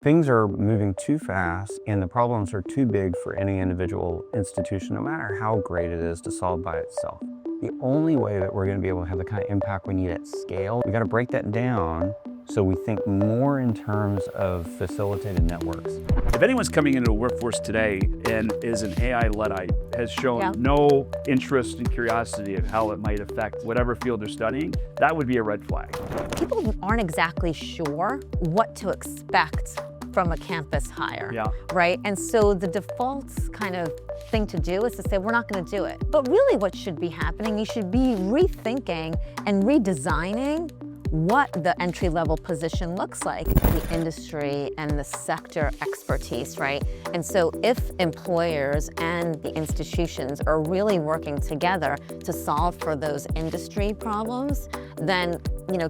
Things are moving too fast and the problems are too big for any individual institution, no matter how great it is to solve by itself. The only way that we're going to be able to have the kind of impact we need at scale, we got to break that down so we think more in terms of facilitated networks. If anyone's coming into the workforce today and is an AI Luddite, has shown no interest and curiosity of how it might affect whatever field they're studying, that would be a red flag. People aren't exactly sure what to expect from a campus hire, right? And so the default kind of thing to do is to say, we're not going to do it. But really what should be happening, you should be rethinking and redesigning what the entry-level position looks like, the industry and the sector expertise, right? And so if employers and the institutions are really working together to solve for those industry problems, then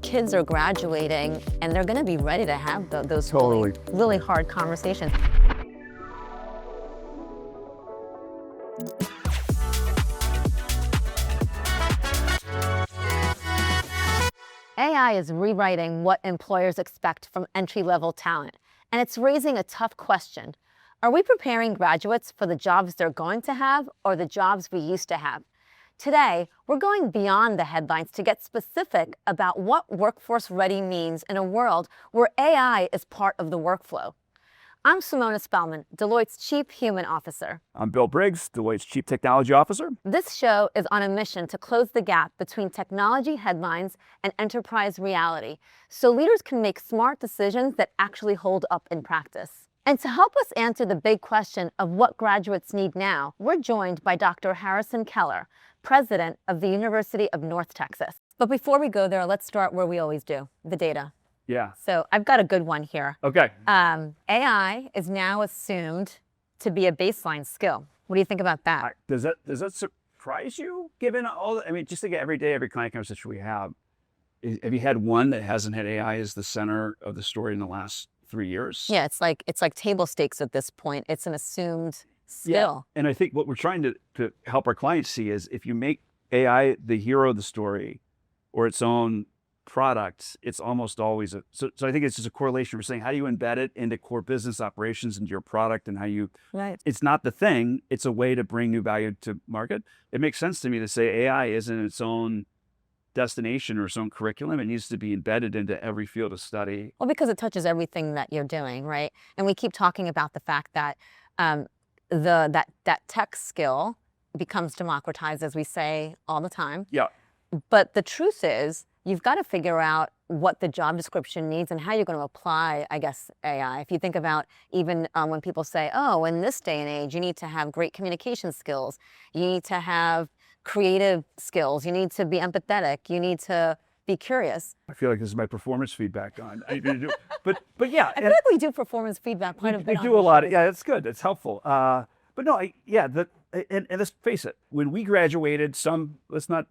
kids are graduating and they're going to be ready to have those really hard conversations. AI is rewriting what employers expect from entry-level talent, and it's raising a tough question. Are we preparing graduates for the jobs they're going to have or the jobs we used to have? Today, we're going beyond the headlines to get specific about what workforce ready means in a world where AI is part of the workflow. I'm Simona Spelman, Deloitte's Chief Human Officer. I'm Bill Briggs, Deloitte's Chief Technology Officer. This show is on a mission to close the gap between technology headlines and enterprise reality, so leaders can make smart decisions that actually hold up in practice. And to help us answer the big question of what graduates need now, we're joined by Dr. Harrison Keller, President of the University of North Texas. But before we go there, let's start where we always do, the data. Yeah. So I've got a good one here. Okay. AI is now assumed to be a baseline skill. What do you think about that? Does that surprise you, given all? Just think of every day, every client conversation we have. Have you had one that hasn't had AI as the center of the story in the last 3 years? Yeah, it's like table stakes at this point. It's an assumed skill. Yeah. And I think what we're trying to help our clients see is if you make AI the hero of the story or its own product, it's almost always so I think it's just a correlation. We're saying, how do you embed it into core business operations, into your product, and how you, it's not the thing, it's a way to bring new value to market. It makes sense to me to say AI isn't its own destination or its own curriculum. It needs to be embedded into every field of study. Well, because it touches everything that you're doing, right? And we keep talking about the fact that that tech skill becomes democratized, as we say all the time. Yeah. But the truth is, you've got to figure out what the job description needs and how you're going to apply, I guess, AI. If you think about even when people say, oh, in this day and age, you need to have great communication skills. You need to have creative skills. You need to be empathetic. You need to be curious. I feel like this is my performance feedback on. But yeah. I feel like we do performance feedback quite a bit. We do a lot. Yeah, it's good. It's helpful. But no, and let's face it, when we graduated, let's not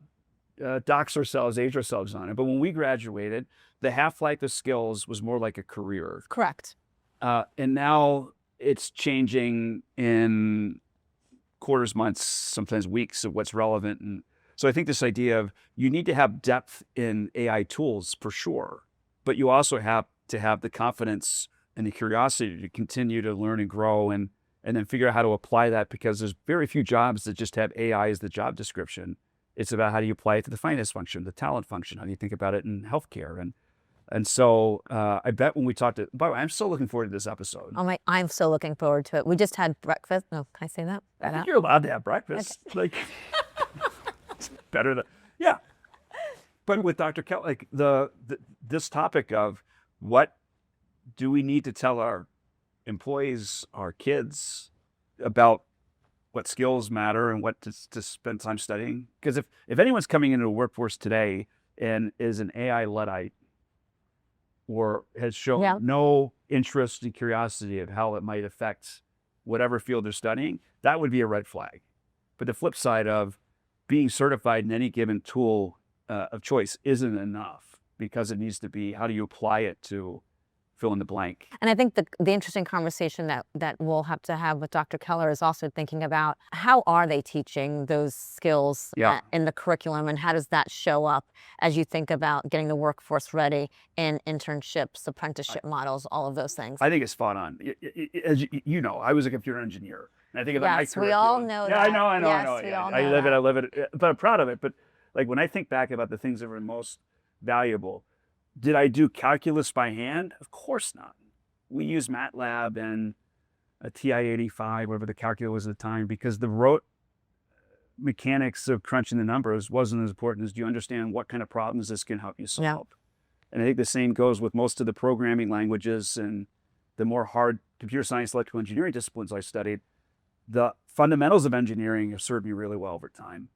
dox ourselves, age ourselves on it. But when we graduated, the half-life of skills was more like a career. Correct. And now it's changing in quarters, months, sometimes weeks of what's relevant. And so I think this idea of you need to have depth in AI tools for sure, but you also have to have the confidence and the curiosity to continue to learn and grow and then figure out how to apply that, because there's very few jobs that just have AI as the job description. It's about how do you apply it to the finance function, the talent function, how do you think about it in healthcare. And so I bet when we talked to, by the way, I'm still looking forward to this episode. Oh I'm so looking forward to it. We just had breakfast. Oh, can I say that? I think you're allowed to have breakfast. Okay. It's better than, yeah. But with Dr. Keller, this topic of what do we need to tell our employees, our kids about what skills matter and what to spend time studying. Because if anyone's coming into the workforce today and is an AI Luddite or has shown no interest and curiosity of how it might affect whatever field they're studying, that would be a red flag. But the flip side of being certified in any given tool of choice isn't enough, because it needs to be, how do you apply it to fill in the blank. And I think the interesting conversation that we'll have to have with Dr. Keller is also thinking about how are they teaching those skills in the curriculum, and how does that show up as you think about getting the workforce ready in internships, apprenticeship models, all of those things. I think it's spot on. As you know, I was a computer engineer. And I think about my curriculum. We all know that. Yeah, I know. We all know I live it, but I'm proud of it. But like when I think back about the things that were most valuable, did I do calculus by hand? Of course not. We used MATLAB and a TI-85, whatever the calculator was at the time, because the rote mechanics of crunching the numbers wasn't as important as do you understand what kind of problems this can help you solve. And I think the same goes with most of the programming languages and the more hard computer science, electrical engineering disciplines I studied. The fundamentals of engineering have served me really well over time.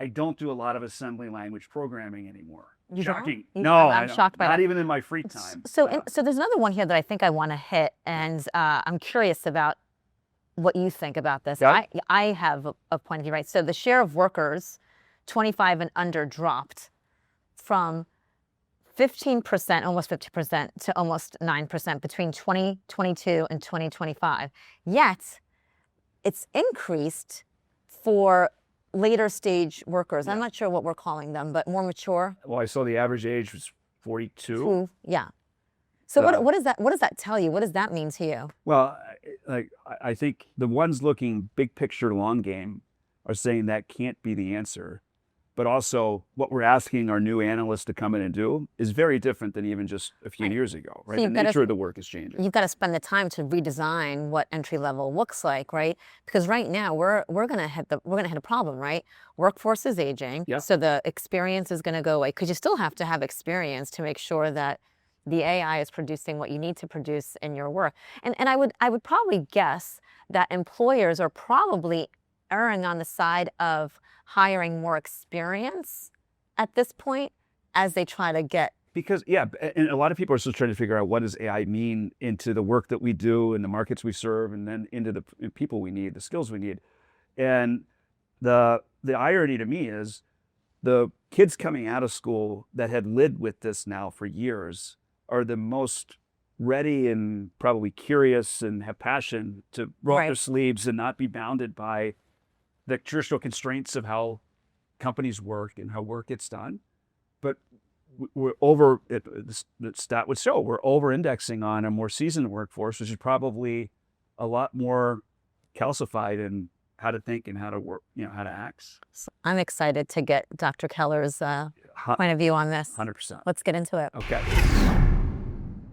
I don't do a lot of assembly language programming anymore. You Shocking. Don't? No, I'm shocked by not that. even in my free time. So there's another one here that I think I want to hit, and I'm curious about what you think about this. Yeah. I have a point of view, right? So the share of workers 25 and under dropped from 15%, almost 50%, to almost 9% between 2022 and 2025. Yet, it's increased for later stage workers. I'm not sure what we're calling them, but more mature. Well, I saw the average age was 42. Yeah. So what does that tell you? What does that mean to you? Well, I think the ones looking big picture, long game, are saying that can't be the answer. But also, what we're asking our new analysts to come in and do is very different than even just a few years ago, right? So the nature of the work is changing. You've got to spend the time to redesign what entry level looks like, right? Because right now we're gonna hit a problem, right? Workforce is aging, so the experience is gonna go away, because you still have to have experience to make sure that the AI is producing what you need to produce in your work. And I would probably guess that employers are probably erring on the side of hiring more experience at this point as they try to get. Because, and a lot of people are still trying to figure out what does AI mean into the work that we do and the markets we serve, and then into the people we need, the skills we need. And the irony to me is the kids coming out of school that had lived with this now for years are the most ready and probably curious and have passion to roll up their sleeves and not be bounded by the traditional constraints of how companies work and how work gets done. But we're the stat would show we're over-indexing on a more seasoned workforce, which is probably a lot more calcified in how to think and how to work, how to act. I'm excited to get Dr. Keller's point of view on this. 100%. Let's get into it. Okay.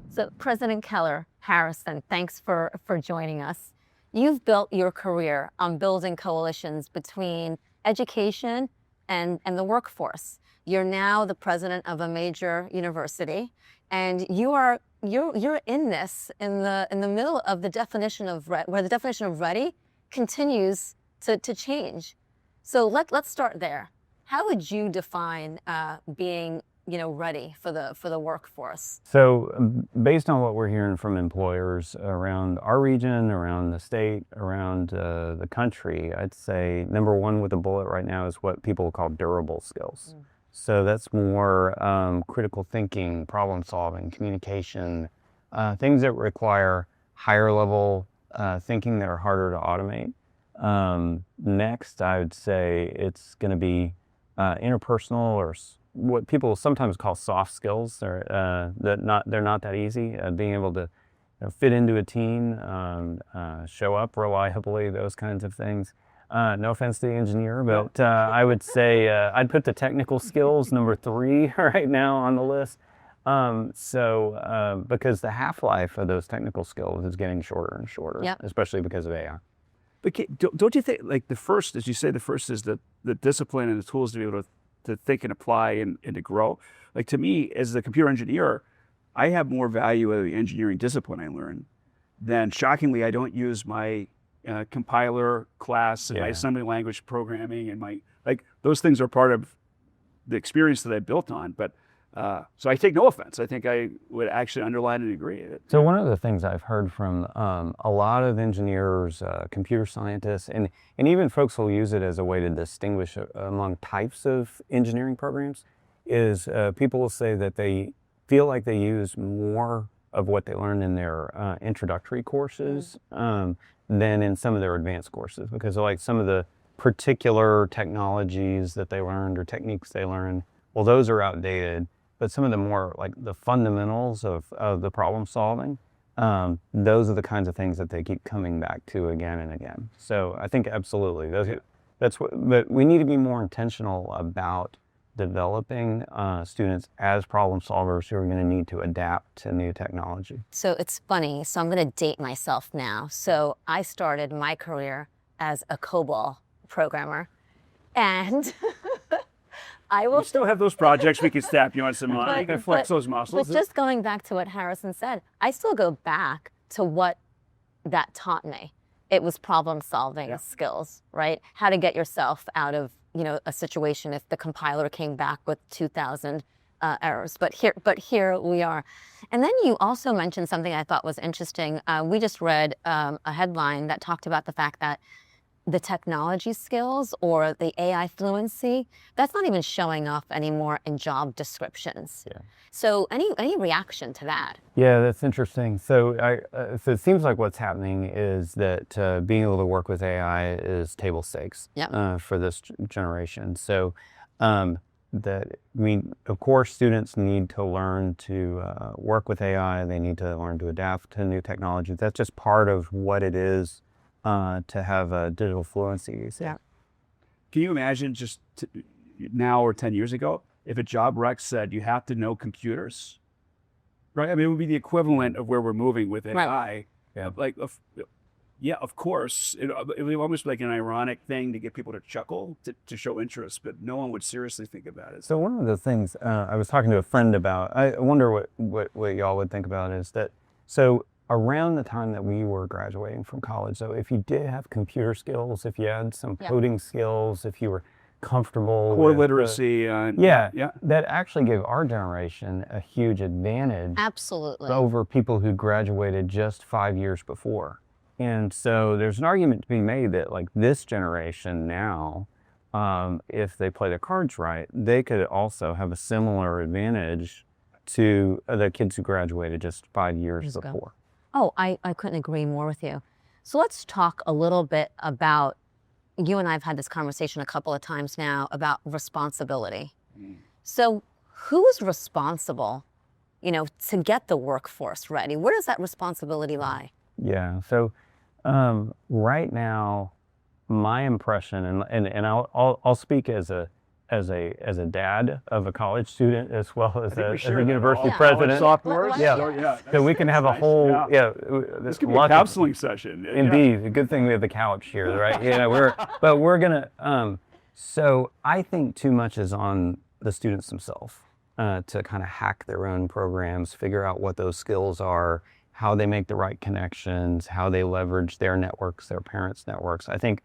So President Keller, Harrison, thanks for joining us. You've built your career on building coalitions between education and the workforce. You're now the president of a major university, and you're in this in the middle of the definition of where the definition of ready continues to change. So let's start there. How would you define being ready for the workforce? So based on what we're hearing from employers around our region, around the state, around the country, I'd say number one with a bullet right now is what people call durable skills. So that's more critical thinking, problem solving, communication, things that require higher level thinking that are harder to automate. Next, I would say it's going to be interpersonal, or what people sometimes call soft skills. They're not that easy. Being able to fit into a team, show up reliably, those kinds of things. No offense to the engineer, but I would say I'd put the technical skills number 3 right now on the list. Because the half-life of those technical skills is getting shorter and shorter, especially because of AI. But don't you think, like, the first is the discipline and the tools to be able to think and apply and to grow? Like, to me, as a computer engineer, I have more value of the engineering discipline I learn than, shockingly, I don't use my compiler class and my assembly language programming and those things are part of the experience that I built on. But so I take no offense. I think I would actually underline and agree. So one of the things I've heard from a lot of engineers, computer scientists, and even folks who use it as a way to distinguish among types of engineering programs is people will say that they feel like they use more of what they learn in their introductory courses than in some of their advanced courses, because like some of the particular technologies that they learned or techniques they learned, well, those are outdated, but some of the more like the fundamentals of the problem solving, those are the kinds of things that they keep coming back to again and again. So I think absolutely, that's what, but we need to be more intentional about developing students as problem solvers who are going to need to adapt to new technology. So it's funny, so I'm going to date myself now. So I started my career as a COBOL programmer, and I will We still have those projects we can snap you on some money. You can flex those muscles. But just going back to what Harrison said, I still go back to what that taught me. It was problem solving skills, right? How to get yourself out of, you know, a situation if the compiler came back with 2,000 errors. But here we are. And then you also mentioned something I thought was interesting. We just read a headline that talked about the fact that the technology skills or the AI fluency, that's not even showing up anymore in job descriptions. Yeah. So any reaction to that? Yeah, that's interesting. So so it seems like what's happening is that being able to work with AI is table stakes for this generation. So of course, students need to learn to work with AI. They need to learn to adapt to new technologies. That's just part of what it is to have a digital fluency. So. Yeah. Can you imagine just now or 10 years ago, if a job rec said you have to know computers, right? I mean, it would be the equivalent of where we're moving with AI. Right. Yeah. Like, yeah, of course. It would be almost like an ironic thing to get people to chuckle, to show interest, but no one would seriously think about it. So one of the things I was talking to a friend about, I wonder what y'all would think about is that, so around the time that we were graduating from college, so if you did have computer skills, if you had some coding skills, if you were comfortable core with literacy, that actually gave our generation a huge advantage Absolutely. over people who graduated just 5 years before. And so there's an argument to be made that like this generation now, if they play their cards right, they could also have a similar advantage to the kids who graduated just 5 years before. Oh, I couldn't agree more with you. So let's talk a little bit about, you and I have had this conversation a couple of times now about responsibility. So who is responsible, you know, to get the workforce ready? Where does that responsibility lie? Yeah, so right now, my impression, and I'll speak as a dad of a college student as well as a university president. So we can have a whole this could be a counseling session. Indeed, a good thing we have the couch here, right? We're gonna. So I think too much is on the students themselves to kind of hack their own programs, figure out what those skills are, how they make the right connections, how they leverage their networks, their parents' networks. I think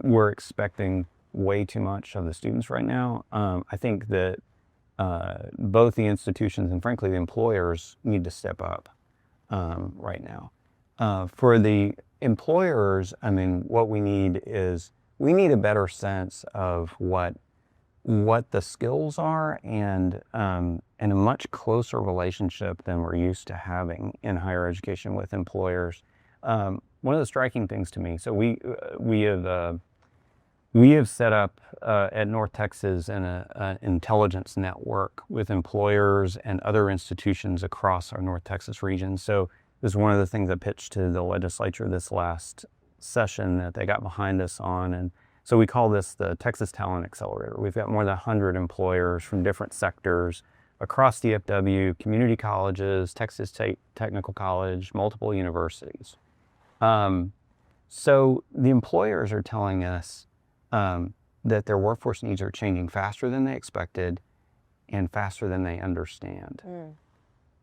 we're expecting way too much of the students right now. I think that both the institutions and frankly the employers need to step up right now. For the employers, I mean, what we need is a better sense of what the skills are and a much closer relationship than we're used to having in higher education with employers. One of the striking things to me, so we have set up at North Texas an intelligence network with employers and other institutions across our North Texas region. So this is one of the things I pitched to the legislature this last session that they got behind us on. And so we call this the Texas Talent Accelerator. We've got more than 100 employers from different sectors across DFW, community colleges, Texas State Technical College, multiple universities. So the employers are telling us that their workforce needs are changing faster than they expected and faster than they understand.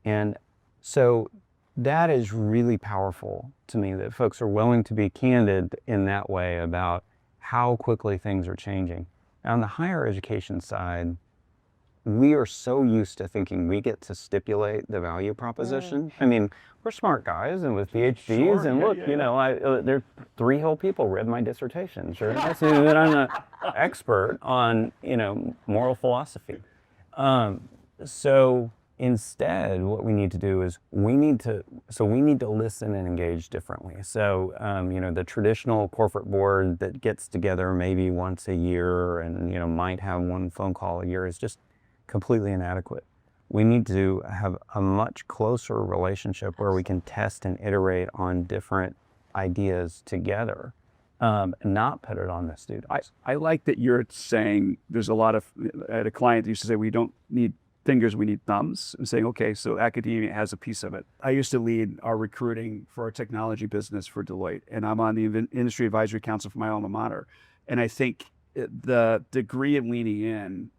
And so that is really powerful to me, that folks are willing to be candid in that way about how quickly things are changing. On the higher education side, we are so used to thinking we get to stipulate the value proposition. I mean, we're smart guys and with PhDs, and look, you know, there 3 whole people read my dissertation. Sure, that's that I'm an expert on, you know, moral philosophy. So instead, what we need to do is we need to listen and engage differently. So, the traditional corporate board that gets together maybe once a year and, might have one phone call a year is just completely inadequate. We need to have a much closer relationship where we can test and iterate on different ideas together, not put it on the students. I like that you're saying there's a lot of, I had a client that used to say, we don't need fingers, we need thumbs. I'm saying, okay, so academia has a piece of it. I used to lead our recruiting for our technology business for Deloitte, and I'm on the industry advisory council for my alma mater. And I think the degree of leaning in,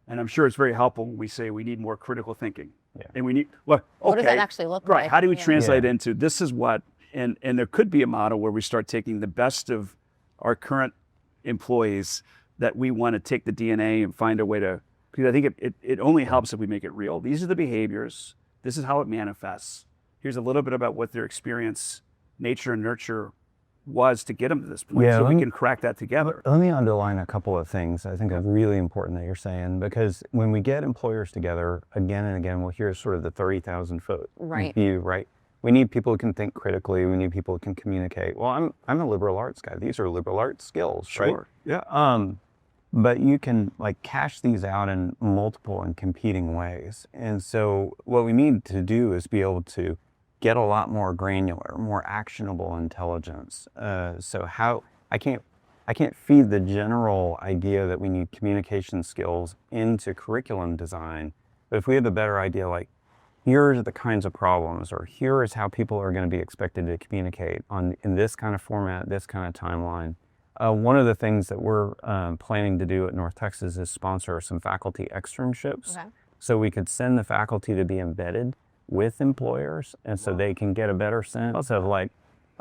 and I'm sure it's very helpful when we say we need more critical thinking. Yeah. And we need, well, okay. What does that actually look like? Right, how do we translate into this is what, and there could be a model where we start taking the best of our current employees that we want to take the DNA and find a way to, because I think it only helps if we make it real. These are the behaviors. This is how it manifests. Here's a little bit about what their experience, nature and nurture was to get them to this point, so we can crack that together. Let me underline a couple of things I think are really important that you're saying, because when we get employers together again and again, we'll hear sort of the 30,000 foot view, right? We need people who can think critically. We need people who can communicate. Well, I'm a liberal arts guy. These are liberal arts skills, right? Sure. Yeah. But you can cash these out in multiple and competing ways. And so what we need to do is be able to get a lot more granular, more actionable intelligence. So how I can't feed the general idea that we need communication skills into curriculum design, but if we have a better idea, here are the kinds of problems, or here is how people are going to be expected to communicate in this kind of format, this kind of timeline. One of the things that we're planning to do at North Texas is sponsor some faculty externships. Okay. So we could send the faculty to be embedded with employers, and so they can get a better sense of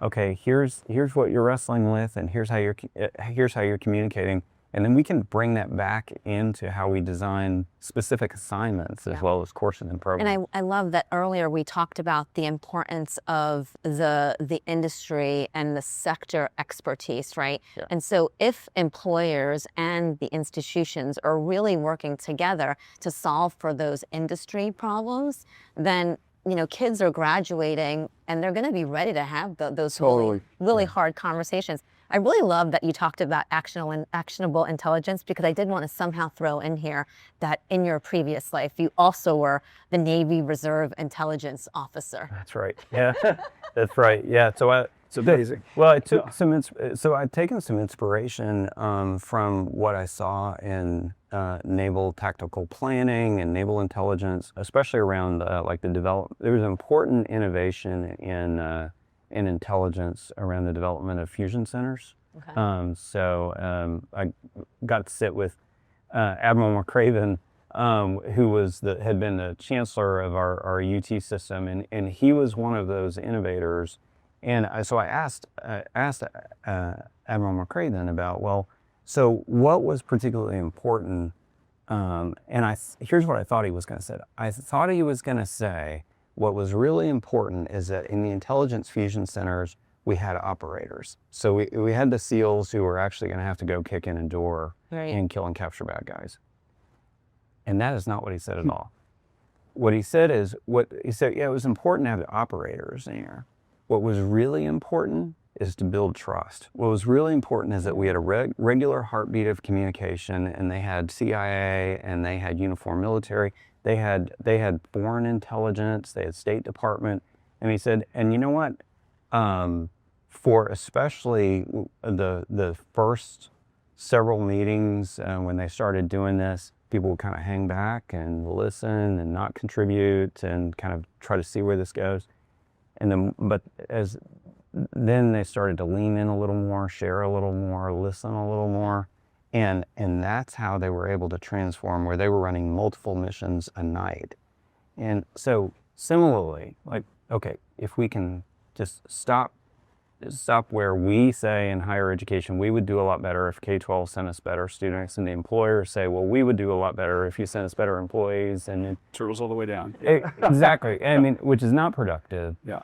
okay, here's what you're wrestling with, and here's how you're communicating. And then we can bring that back into how we design specific assignments as well as courses and programs. And I love that earlier we talked about the importance of the industry and the sector expertise, right? Yeah. And so if employers and the institutions are really working together to solve for those industry problems, then kids are graduating and they're going to be ready to have those really hard conversations. I really love that you talked about actionable intelligence, because I did want to somehow throw in here that in your previous life, you also were the Navy Reserve Intelligence Officer. That's right. Yeah, that's right. Yeah. So it's amazing. Well, I took I'd taken some inspiration from what I saw in naval tactical planning and naval intelligence, especially around the development. There was an important innovation in intelligence around the development of fusion centers. Okay. I got to sit with Admiral McCraven, who had been the chancellor of our UT system, and he was one of those innovators. And so I asked Admiral McCraven about, so what was particularly important? Here's what I thought he was going to say. I thought he was going to say, what was really important is that in the intelligence fusion centers, we had operators. So we had the SEALs who were actually going to have to go kick in a door and kill and capture bad guys. And that is not what he said at all. What he said, it was important to have the operators in here. What was really important is to build trust. What was really important is that we had a regular heartbeat of communication, and they had CIA and they had uniformed military. They had foreign intelligence, they had State Department. And he said, and you know what? For especially the first several meetings when they started doing this, people would kind of hang back and listen and not contribute and kind of try to see where this goes. But then they started to lean in a little more, share a little more, listen a little more. And that's how they were able to transform, where they were running multiple missions a night. And so similarly, okay, if we can just stop where we say in higher education, we would do a lot better if K-12 sent us better students, and the employers say, well, we would do a lot better if you sent us better employees. And it turtles all the way down. Exactly. Which is not productive. Yeah.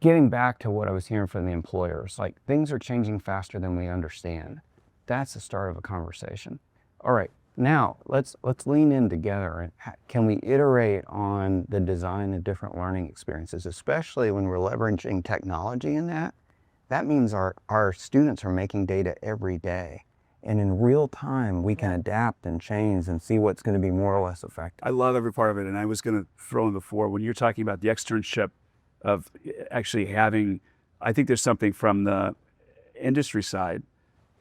Getting back to what I was hearing from the employers, things are changing faster than we understand. That's the start of a conversation. All right, now let's lean in together and can we iterate on the design of different learning experiences, especially when we're leveraging technology in that. That means our students are making data every day. And in real time, we can adapt and change and see what's going to be more or less effective. I love every part of it. And I was going to throw in before, when you're talking about the externship of actually having, I think there's something from the industry side.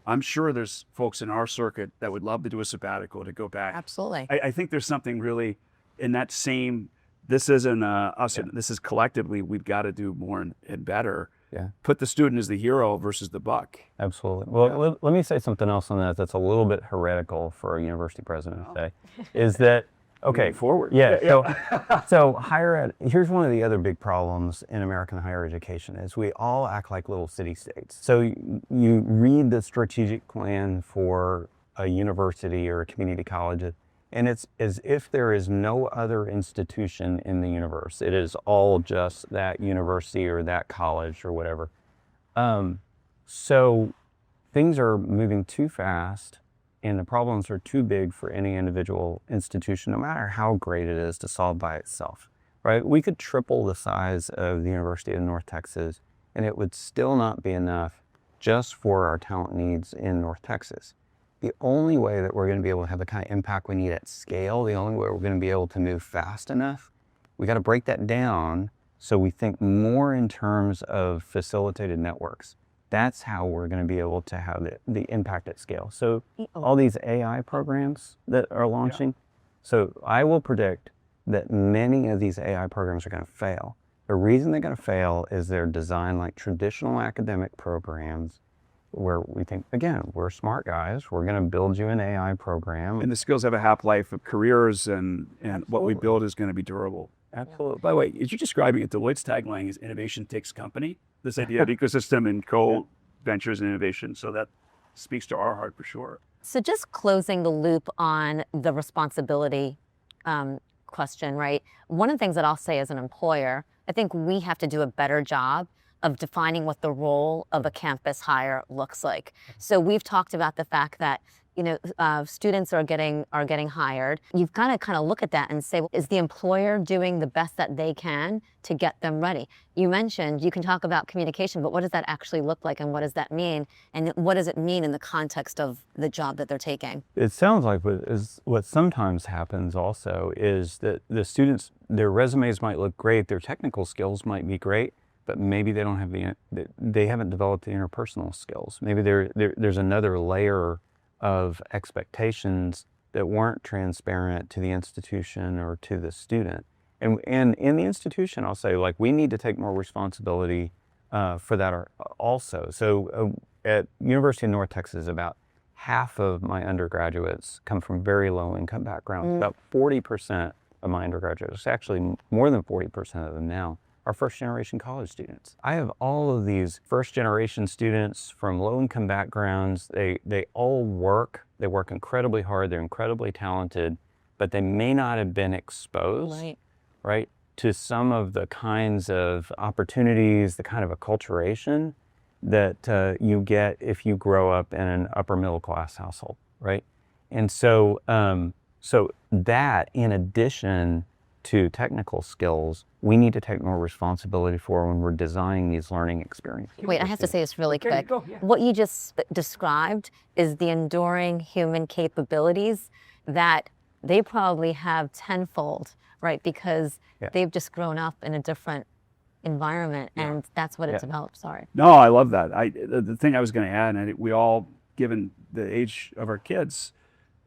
I'm sure there's folks in our circuit that would love to do a sabbatical to go back. Absolutely. I think there's something really in that same, this isn't us, this is collectively, we've got to do more and better. Yeah. Put the student as the hero versus the buck. Absolutely. Well, let me say something else on that that's a little bit heretical for a university president to say, is that, okay, forward. Yeah. So higher ed, here's one of the other big problems in American higher education is we all act like little city states. So you read the strategic plan for a university or a community college, and it's as if there is no other institution in the universe. It is all just that university or that college or whatever. So things are moving too fast and the problems are too big for any individual institution, no matter how great it is, to solve by itself, right? We could triple the size of the University of North Texas and it would still not be enough just for our talent needs in North Texas. The only way that we're going to be able to have the kind of impact we need at scale, the only way we're going to be able to move fast enough, we got to break that down so we think more in terms of facilitated networks. That's how we're going to be able to have the impact at scale. So all these AI programs that are launching, so I will predict that many of these AI programs are going to fail. The reason they're going to fail is they're designed like traditional academic programs where we think, again, we're smart guys, we're going to build you an AI program. And the skills have a half-life of careers and what we build is going to be durable. Absolutely. By the way, as you're describing it, Deloitte's tagline is innovation takes company. This idea of ecosystem and co-ventures and innovation. So that speaks to our heart for sure. So just closing the loop on the responsibility question, right? One of the things that I'll say as an employer, I think we have to do a better job of defining what the role of a campus hire looks like. So we've talked about the fact that students are getting hired. You've got to kind of look at that and say, well, is the employer doing the best that they can to get them ready? You mentioned you can talk about communication, but what does that actually look like and what does that mean? And what does it mean in the context of the job that they're taking? It sounds like what sometimes happens also is that the students, their resumes might look great, their technical skills might be great, but maybe they don't have they haven't developed the interpersonal skills. Maybe there's another layer of expectations that weren't transparent to the institution or to the student. And in the institution, I'll say, like, we need to take more responsibility for that also. So at University of North Texas, about half of my undergraduates come from very low income backgrounds. About 40% of my undergraduates, actually more than 40% of them now, are first-generation college students. I have all of these first-generation students from low-income backgrounds. They all work. They work incredibly hard. They're incredibly talented, but they may not have been exposed, right, to some of the kinds of opportunities, the kind of acculturation that you get if you grow up in an upper-middle-class household, right? And so, so that, in addition to technical skills, we need to take more responsibility for when we're designing these learning experiences. Wait, I have to say this really quick. What you just described is the enduring human capabilities that they probably have tenfold, right? Because they've just grown up in a different environment and that's what it's about. Sorry. No, I love that. The thing I was going to add, and we all, given the age of our kids,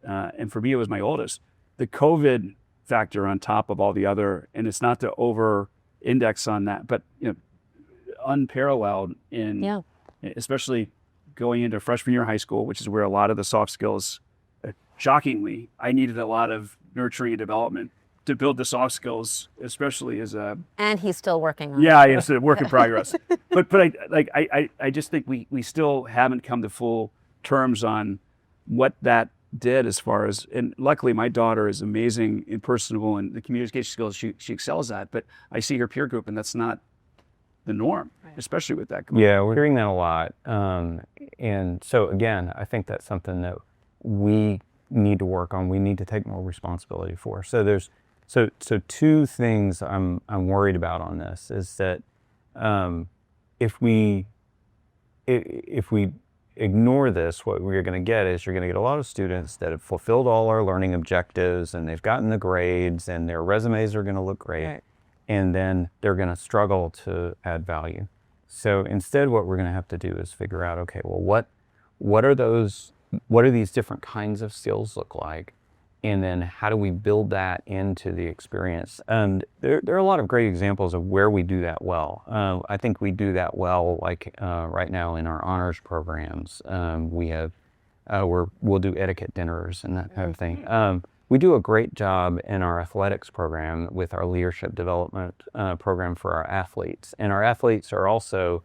and for me it was my oldest, the COVID factor on top of all the other, and it's not to over index on that, but unparalleled in especially going into freshman year of high school, which is where a lot of the soft skills, shockingly, I needed a lot of nurturing and development to build the soft skills, especially as a... And he's still working on it. Yeah, it's a work in progress. but I just think we still haven't come to full terms on what that did as far as, and luckily my daughter is amazing and personable and the communication skills she excels at, but I see her peer group and that's not the norm, especially with that. Yeah, we're hearing that a lot. And so again, I think that's something that we need to work on, we need to take more responsibility for. So there's two things I'm worried about on this is that if we ignore this, what we're going to get is you're going to get a lot of students that have fulfilled all our learning objectives and they've gotten the grades and their resumes are going to look great, right. And then they're going to struggle to add value. So instead, what we're going to have to do is figure out, okay, well, what are these different kinds of skills look like? And then how do we build that into the experience? And there are a lot of great examples of where we do that well. I think we do that well, like right now in our honors programs. We'll do etiquette dinners and that kind of thing. We do a great job in our athletics program with our leadership development program for our athletes. And our athletes are also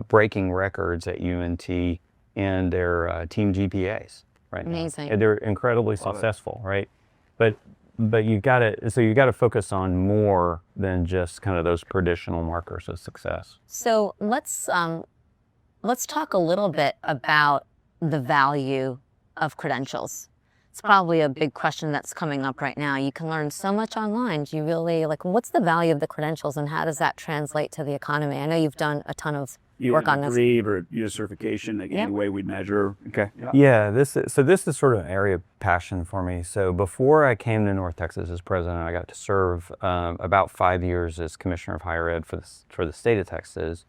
breaking records at UNT in their team GPAs. Right Amazing. Now. They're incredibly successful, right? But you got to focus on more than just kind of those traditional markers of success. So let's talk a little bit about the value of credentials. It's probably a big question that's coming up right now. You can learn so much online. Do you really what's the value of the credentials and how does that translate to the economy? I know you've done a ton of work on this. Or use certification, any way we measure. Okay. Yeah, this is sort of an area of passion for me. So before I came to North Texas as president, I got to serve about 5 years as commissioner of higher ed for the state of Texas.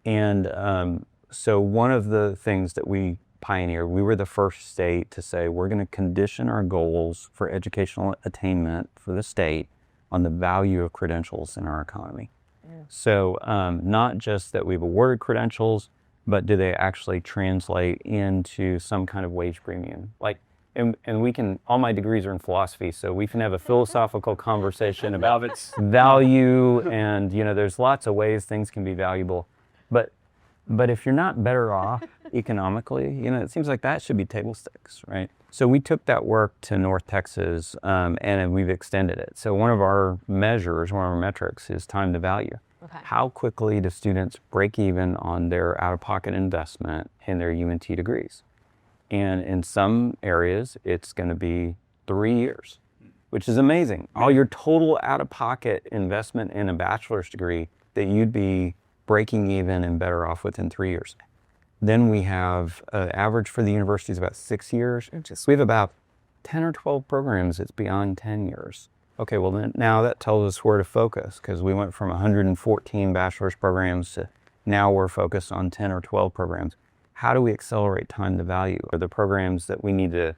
And so one of the things that we pioneered, we were the first state to say we're going to condition our goals for educational attainment for the state on the value of credentials in our economy. So not just that we've awarded credentials, but do they actually translate into some kind of wage premium? And we can, all my degrees are in philosophy, so we can have a philosophical conversation about its value, and there's lots of ways things can be valuable. But if you're not better off economically, it seems like that should be table stakes, right? So we took that work to North Texas and we've extended it. So one of our measures, one of our metrics is time to value. Okay. How quickly do students break even on their out-of-pocket investment in their UNT degrees? And in some areas, it's going to be 3 years, which is amazing. All your total out-of-pocket investment in a bachelor's degree that you'd be breaking even and better off within 3 years. Then we have average for the university is about 6 years. So we have about 10 or 12 programs that's beyond 10 years. Okay, well then now that tells us where to focus because we went from 114 bachelor's programs to now we're focused on 10 or 12 programs. How do we accelerate time to value? Are the programs that we need to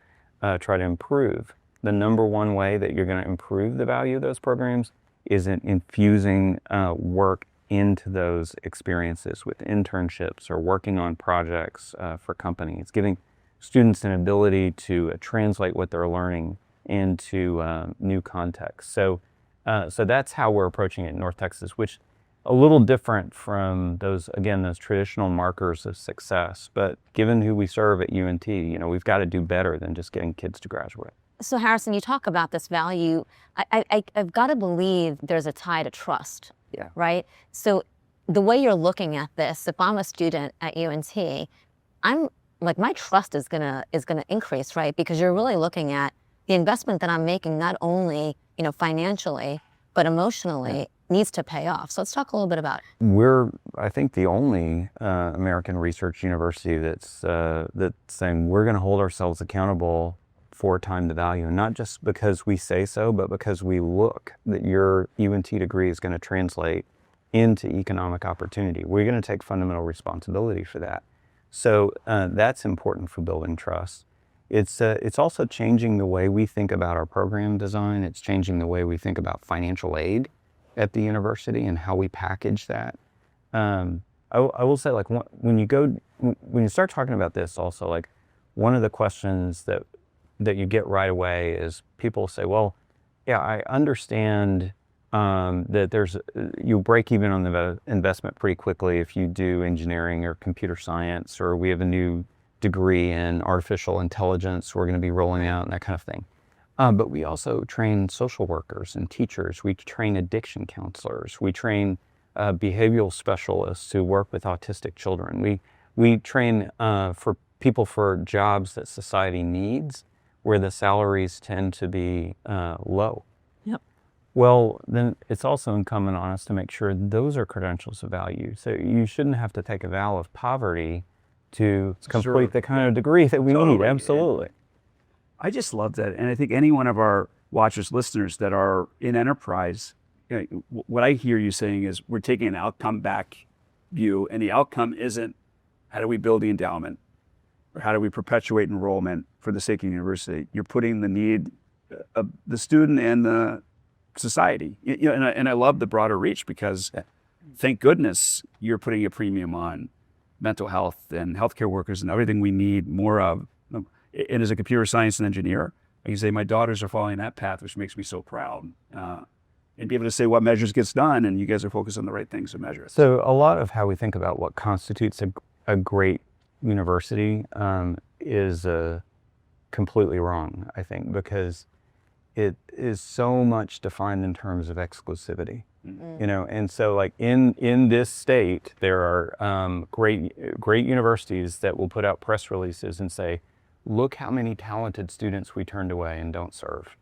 try to improve? The number one way that you're going to improve the value of those programs is in infusing work into those experiences with internships or working on projects for companies, giving students an ability to translate what they're learning into new contexts. So that's how we're approaching it in North Texas, which a little different from those traditional markers of success. But given who we serve at UNT, we've got to do better than just getting kids to graduate. So Harrison, you talk about this value. I've got to believe there's a tie to trust. Yeah. Right? So the way you're looking at this, if I'm a student at UNT, I'm my trust is gonna increase, right? Because you're really looking at the investment that I'm making, not only, financially, but emotionally needs to pay off. So let's talk a little bit about it. We're, I think, the only American research university that's saying we're gonna hold ourselves accountable for time to value, and not just because we say so, but because we look that your UNT degree is going to translate into economic opportunity. We're going to take fundamental responsibility for that. So that's important for building trust. It's also changing the way we think about our program design. It's changing the way we think about financial aid at the university and how we package that. I will say, when you start talking about this, also one of the questions that you get right away is people say, well, yeah, I understand that you break even on the investment pretty quickly if you do engineering or computer science, or we have a new degree in artificial intelligence we're going to be rolling out and that kind of thing. But we also train social workers and teachers. We train addiction counselors. We train behavioral specialists who work with autistic children. We train for people for jobs that society needs. where the salaries tend to be low. Yep. Well, then it's also incumbent on us to make sure those are credentials of value. So you shouldn't have to take a vow of poverty to complete the kind of degree that we need. Absolutely. I just love that. And I think any one of our watchers, listeners that are in enterprise, what I hear you saying is we're taking an outcome back view, and the outcome isn't how do we build the endowment or how do we perpetuate enrollment for the sake of the university. You're putting the need of the student and the society. And I love the broader reach because thank goodness you're putting a premium on mental health and healthcare workers and everything we need more of. And as a computer science and engineer, I can say my daughters are following that path, which makes me so proud. And be able to say what measures gets done, and you guys are focused on the right things to measure. So a lot of how we think about what constitutes a great university is completely wrong, I think, because it is so much defined in terms of exclusivity. And so like in this state, there are great universities that will put out press releases and say, look how many talented students we turned away and don't serve.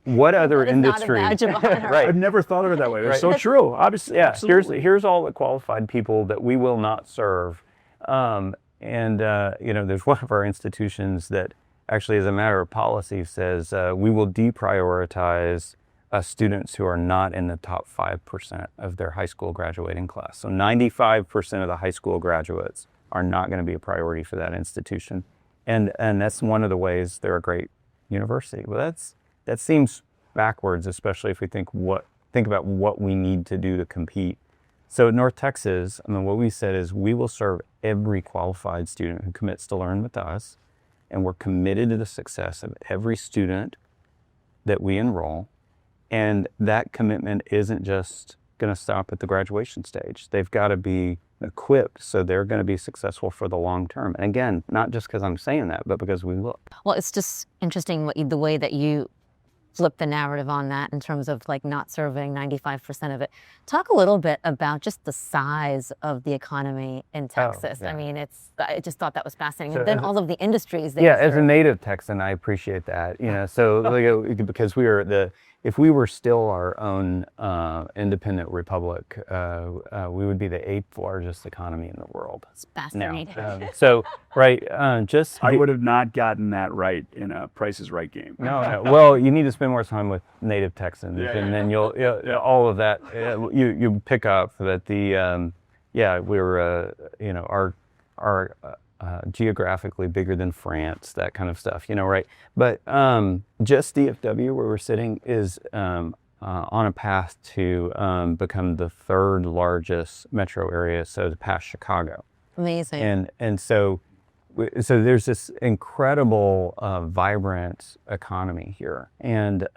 What other industry? Right. I've never thought of it that way. It's so true. Obviously, yeah. Here's all the qualified people that we will not serve. There's one of our institutions that actually, as a matter of policy, says we will deprioritize students who are not in the top 5% of their high school graduating class. So 95% of the high school graduates are not going to be a priority for that institution. And that's one of the ways they're a great university. Well, that seems backwards, especially if we think about what we need to do to compete. So at North Texas, what we said is we will serve every qualified student who commits to learn with us, and we're committed to the success of every student that we enroll. And that commitment isn't just going to stop at the graduation stage. They've got to be equipped so they're going to be successful for the long term. And again, not just because I'm saying that, but because we look. Well, it's just interesting the way that you flip the narrative on that in terms of like not serving 95% of it. Talk a little bit about just the size of the economy in Texas. Yeah. I mean, I just thought that was fascinating. And then all of the industries that as a native Texan, I appreciate that. Because if we were still our own independent republic, we would be the 8th largest economy in the world. It's fascinating. I would have not gotten that right in a Price is Right game. No. Well, you need to spend more time with native Texans, and then you'll all of that. You pick up that our geographically bigger than France, that kind of stuff, right? But just DFW, where we're sitting, is on a path to become the 3rd largest metro area, so to pass Chicago. Amazing. And so there's this incredible, vibrant economy here, and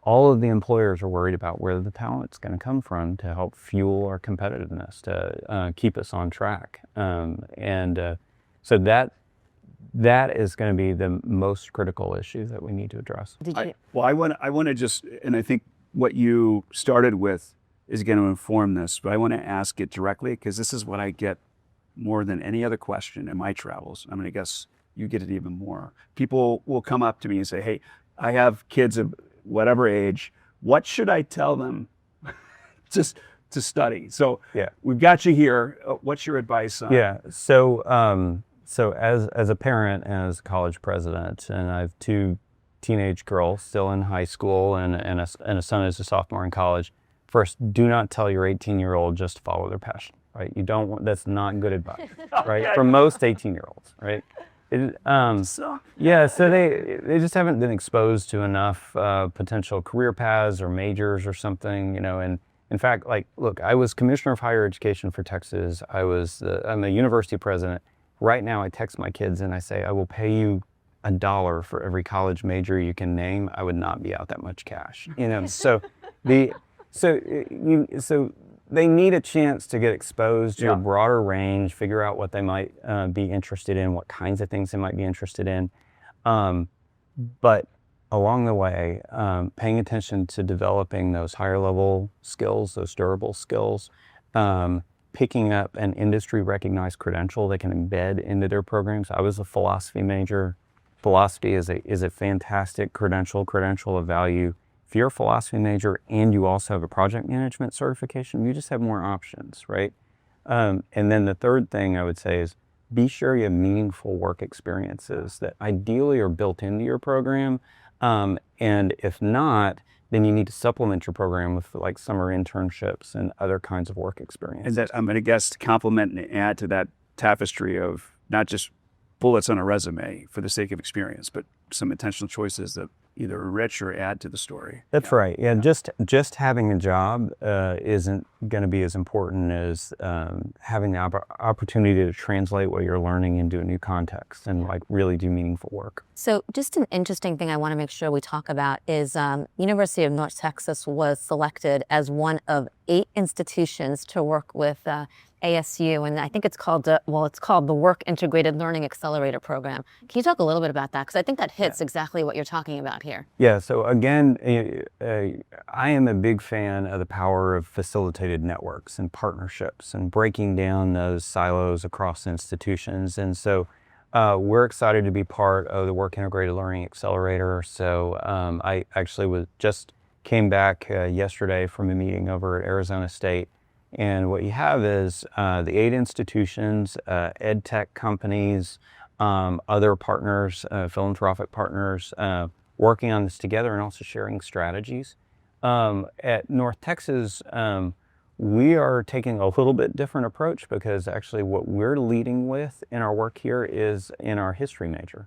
all of the employers are worried about where the talent's going to come from to help fuel our competitiveness, to keep us on track. So that is going to be the most critical issue that we need to address. I want to just, and I think what you started with is going to inform this, but I want to ask it directly because this is what I get more than any other question in my travels. I mean, I guess you get it even more. People will come up to me and say, hey, I have kids of whatever age, what should I tell them just to study? So we've got you here. What's your advice on? Yeah. So as a parent and as a college president, and I have 2 teenage girls still in high school and a son who's a sophomore in college. First, do not tell your 18-year-old just to follow their passion, right? That's not good advice, right? For most 18-year-olds, right? So they just haven't been exposed to enough potential career paths or majors or something, and in fact, look, I was commissioner of higher education for Texas. I'm the university president. Right now I text my kids and I say, I will pay you $1 for every college major you can name. I would not be out that much cash, so they need a chance to get exposed to a broader range, figure out what they might be interested in, what kinds of things they might be interested in. But along the way, paying attention to developing those higher level skills, those durable skills, picking up an industry recognized credential they can embed into their programs. I was a philosophy major, philosophy is a fantastic credential of value. If you're a philosophy major and you also have a project management certification, you just have more options, right? And then the third thing I would say is be sure you have meaningful work experiences that ideally are built into your program. And if not, then you need to supplement your program with like summer internships and other kinds of work experiences. And that, I'm going to guess, to complement and add to that tapestry of not just bullets on a resume for the sake of experience, but some intentional choices that either enrich or add to the story. That's right. Yeah, just having a job isn't going to be as important as having the opportunity to translate what you're learning into a new context and like really do meaningful work. So just an interesting thing I want to make sure we talk about is University of North Texas was selected as one of 8 institutions to work with ASU, and I think it's called the Work Integrated Learning Accelerator Program. Can you talk a little bit about that? Because I think that hits exactly what you're talking about here. Yeah, so again, I am a big fan of the power of facilitated networks and partnerships and breaking down those silos across institutions. And so we're excited to be part of the Work Integrated Learning Accelerator. So I actually just came back yesterday from a meeting over at Arizona State. And what you have is the 8 institutions, ed tech companies, other partners, philanthropic partners, working on this together and also sharing strategies. At North Texas, we are taking a little bit different approach because actually what we're leading with in our work here is in our history major.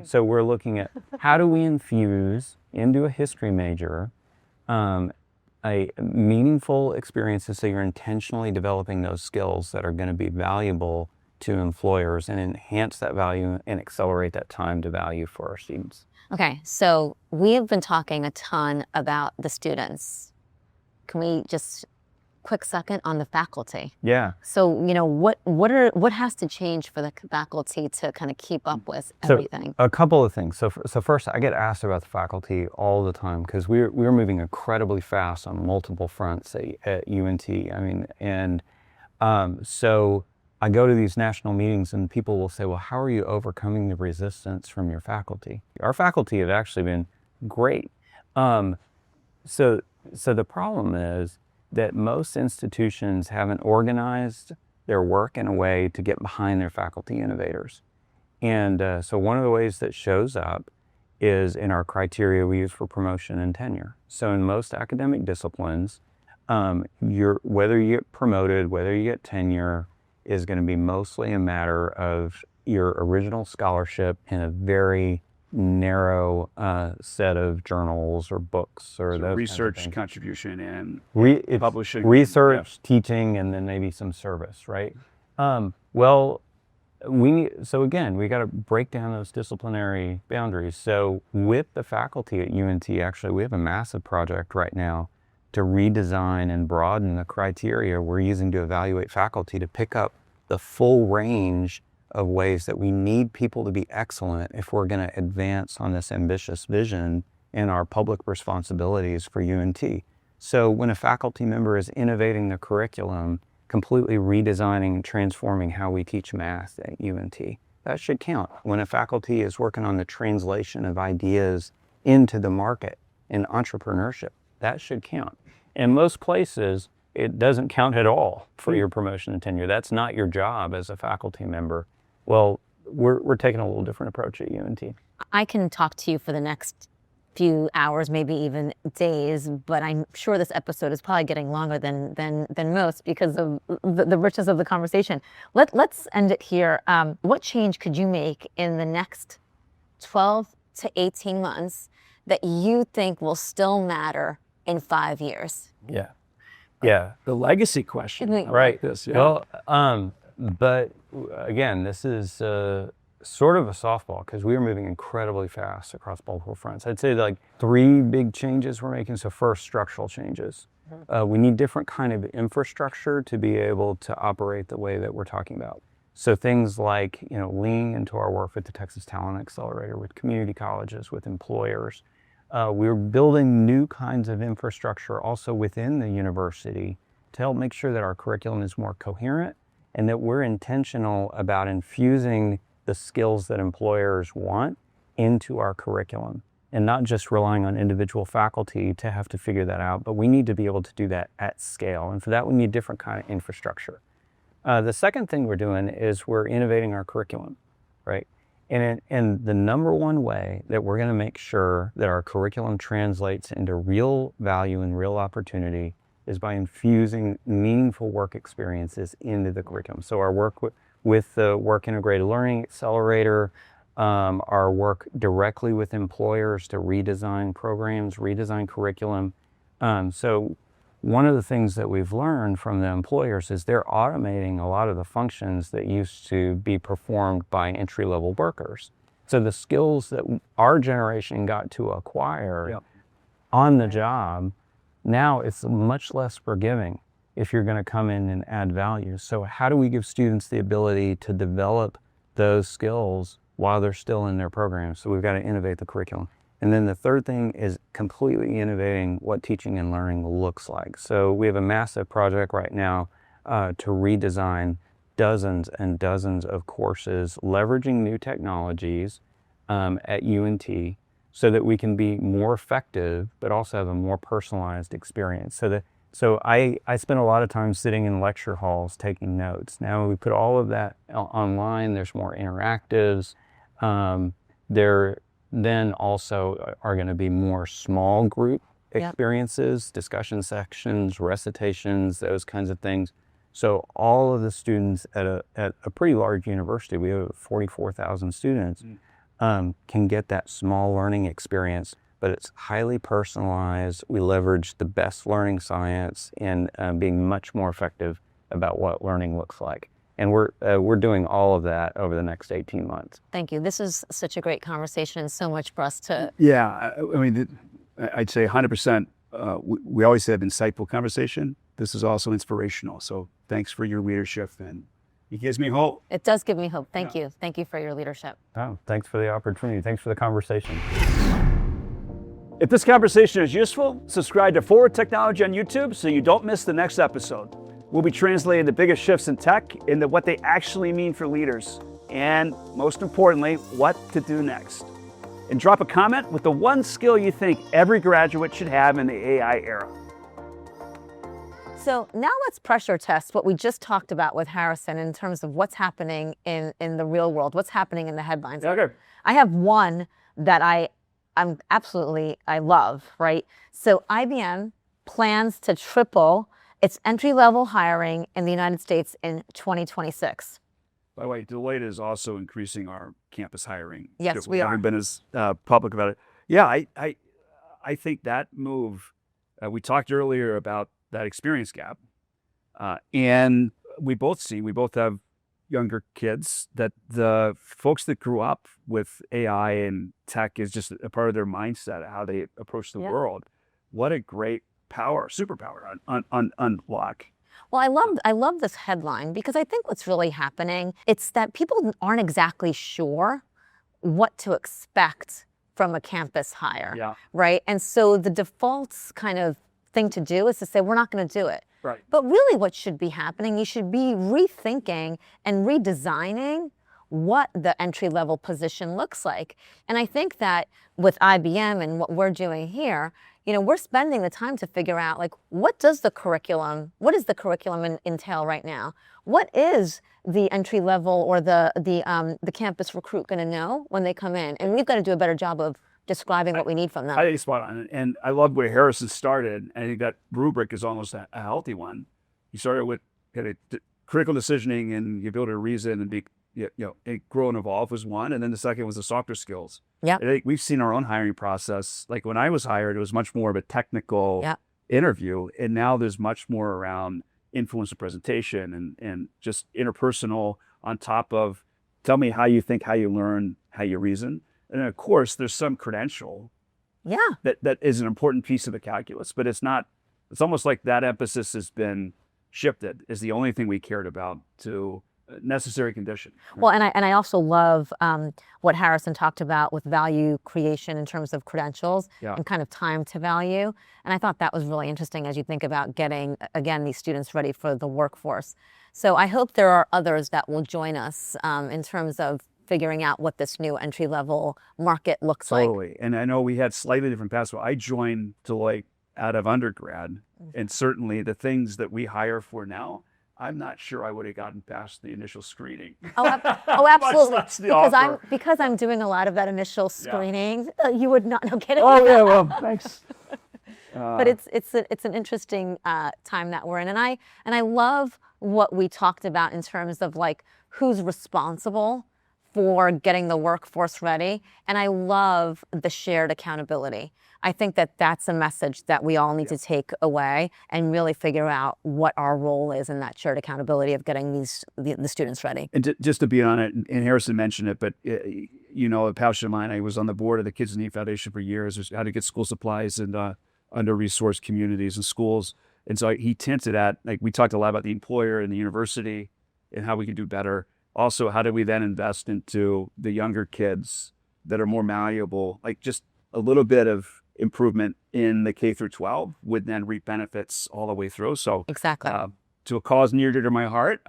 So we're looking at how do we infuse into a history major a meaningful experiences so you're intentionally developing those skills that are going to be valuable to employers and enhance that value and accelerate that time to value for our students. Okay, so we have been talking a ton about the students. Can we just quick second on the faculty? Yeah. So, you know, what has to change for the faculty to kind of keep up with everything? So a couple of things. So first, I get asked about the faculty all the time because we're moving incredibly fast on multiple fronts at UNT. I mean, and so I go to these national meetings and people will say, well, how are you overcoming the resistance from your faculty? Our faculty have actually been great. So the problem is that most institutions haven't organized their work in a way to get behind their faculty innovators. And so one of the ways that shows up is in our criteria we use for promotion and tenure. So in most academic disciplines, whether you get promoted, whether you get tenure, is going to be mostly a matter of your original scholarship in a very narrow set of journals or books or So those research kinds of contribution and it's publishing. research, teaching, and then maybe some service, right? So again, we got to break down those disciplinary boundaries. So with the faculty at UNT, actually, we have a massive project right now to redesign and broaden the criteria we're using to evaluate faculty to pick up the full range of ways that we need people to be excellent if we're going to advance on this ambitious vision and our public responsibilities for UNT. So when a faculty member is innovating the curriculum, completely redesigning and transforming how we teach math at UNT, that should count. When a faculty is working on the translation of ideas into the market and entrepreneurship, that should count. In most places, it doesn't count at all for your promotion and tenure. That's not your job as a faculty member. Well, we're taking a little different approach at UNT. I can talk to you for the next few hours, maybe even days, but I'm sure this episode is probably getting longer than most because of the richness of the conversation. Let's end it here. What change could you make in the next 12 to 18 months that you think will still matter in 5 years? Yeah. The legacy question. Right. This, yeah. Well, but again, this is sort of a softball because we are moving incredibly fast across multiple fronts. I'd say like 3 big changes we're making. So first, structural changes. We need different kind of infrastructure to be able to operate the way that we're talking about. So things like, leaning into our work with the Texas Talent Accelerator, with community colleges, with employers. We're building new kinds of infrastructure also within the university to help make sure that our curriculum is more coherent and that we're intentional about infusing the skills that employers want into our curriculum and not just relying on individual faculty to have to figure that out, but we need to be able to do that at scale. And for that, we need different kind of infrastructure. The second thing we're doing is we're innovating our curriculum, right? And the number one way that we're going to make sure that our curriculum translates into real value and real opportunity is by infusing meaningful work experiences into the curriculum. So our work with the Work Integrated Learning Accelerator, our work directly with employers to redesign programs, redesign curriculum. So one of the things that we've learned from the employers is they're automating a lot of the functions that used to be performed by entry-level workers. So the skills that our generation got to acquire on the job, now it's much less forgiving if you're going to come in and add value. So how do we give students the ability to develop those skills while they're still in their program? So we've got to innovate the curriculum. And then the third thing is completely innovating what teaching and learning looks like. So we have a massive project right now to redesign dozens and dozens of courses, leveraging new technologies at UNT so that we can be more effective, but also have a more personalized experience. So I spend a lot of time sitting in lecture halls taking notes. Now we put all of that online. There's more interactives. There then also are going to be more small group experiences, discussion sections, recitations, those kinds of things. So all of the students at a pretty large university, we have 44,000 students, can get that small learning experience, but it's highly personalized. We leverage the best learning science and being much more effective about what learning looks like. And we're doing all of that over the next 18 months. Thank you. This is such a great conversation and so much for us to... Yeah, I mean, I'd say 100%. We always have insightful conversation. This is also inspirational. So thanks for your leadership, and it gives me hope. It does give me hope. Thank you. Thank you for your leadership. Oh, thanks for the opportunity. Thanks for the conversation. If this conversation is useful, subscribe to Forward Technology on YouTube so you don't miss the next episode. We'll be translating the biggest shifts in tech into what they actually mean for leaders, and most importantly, what to do next. And drop a comment with the one skill you think every graduate should have in the AI era. So now let's pressure test what we just talked about with Harrison in terms of what's happening in the real world, what's happening in the headlines. Okay. I have one that I love, right? So IBM plans to triple its entry-level hiring in the United States in 2026. By the way, Deloitte is also increasing our campus hiring. Yes, we are. Haven't been as public about it. Yeah, I think that move. We talked earlier about that experience gap, and we both have younger kids, that the folks that grew up with AI and tech is just a part of their mindset, how they approach the world. What a great superpower unlock. Well, I love this headline because I think what's really happening, it's that people aren't exactly sure what to expect from a campus hire, right? And so the default kind of thing to do is to say, we're not going to do it. Right. But really what should be happening, you should be rethinking and redesigning what the entry-level position looks like. And I think that with IBM and what we're doing here, we're spending the time to figure out, like, what does the curriculum entail right now? What is the entry level or the campus recruit going to know when they come in? And we've got to do a better job of describing what we need from them. I think spot on. And I love where Harrison started. I think that rubric is almost a healthy one. He started with critical decisioning and the ability to reason and be, grow and evolve was one. And then the second was the softer skills. Yeah. We've seen our own hiring process. Like when I was hired, it was much more of a technical interview. And now there's much more around influence of presentation and just interpersonal on top of tell me how you think, how you learn, how you reason. And of course, there's some credential that is an important piece of the calculus, but it's not, it's almost like that emphasis has been shifted is the only thing we cared about to necessary condition. Well, and I also love what Harrison talked about with value creation in terms of credentials and kind of time to value. And I thought that was really interesting as you think about getting, again, these students ready for the workforce. So I hope there are others that will join us in terms of figuring out what this new entry-level market looks like. Totally. And I know we had slightly different paths. So I joined Deloitte out of undergrad, and certainly the things that we hire for now, I'm not sure I would have gotten past the initial screening. Oh, absolutely. Because I'm doing a lot of that initial screening. You would not. No kidding. Oh yeah, well, thanks. But it's an interesting time that we're in, and I love what we talked about in terms of like who's responsible for getting the workforce ready, and I love the shared accountability. I think that that's a message that we all need to take away and really figure out what our role is in that shared accountability of getting the students ready. And just to be on it, and Harrison mentioned it, but you know, a passion of mine, I was on the board of the Kids in Need Foundation for years, how to get school supplies in under-resourced communities and schools. And so he hinted at, like, we talked a lot about the employer and the university and how we can do better. Also, how do we then invest into the younger kids that are more malleable, like just a little bit of improvement in the K through 12 would then reap benefits all the way through. So exactly, to a cause near to my heart,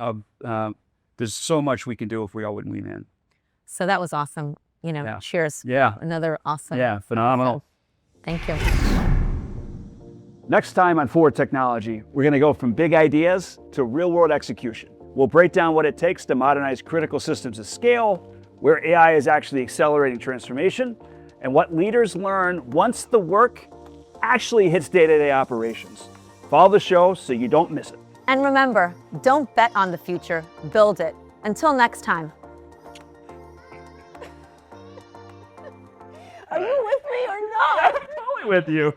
there's so much we can do if we all would lean in. So that was awesome. You know, cheers. Yeah. Another awesome. Yeah, phenomenal. Thank you. Next time on Forward Technology, we're going to go from big ideas to real-world execution. We'll break down what it takes to modernize critical systems at scale, where AI is actually accelerating transformation, and what leaders learn once the work actually hits day-to-day operations. Follow the show so you don't miss it. And remember, don't bet on the future, build it. Until next time. Are you with me or not? I'm totally with you.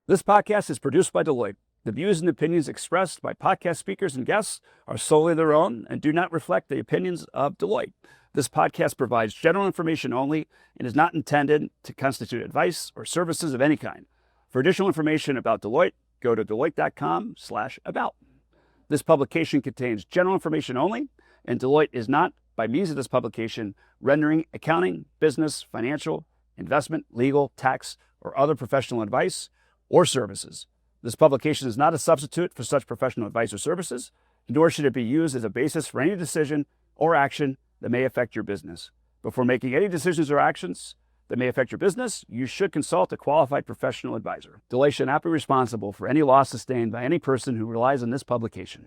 This podcast is produced by Deloitte. The views and opinions expressed by podcast speakers and guests are solely their own and do not reflect the opinions of Deloitte. This podcast provides general information only and is not intended to constitute advice or services of any kind. For additional information about Deloitte, go to deloitte.com/about. This publication contains general information only, and Deloitte is not, by means of this publication, rendering accounting, business, financial, investment, legal, tax, or other professional advice or services. This publication is not a substitute for such professional advice or services, nor should it be used as a basis for any decision or action that may affect your business. Before making any decisions or actions that may affect your business, you should consult a qualified professional advisor. Deloitte should not be responsible for any loss sustained by any person who relies on this publication.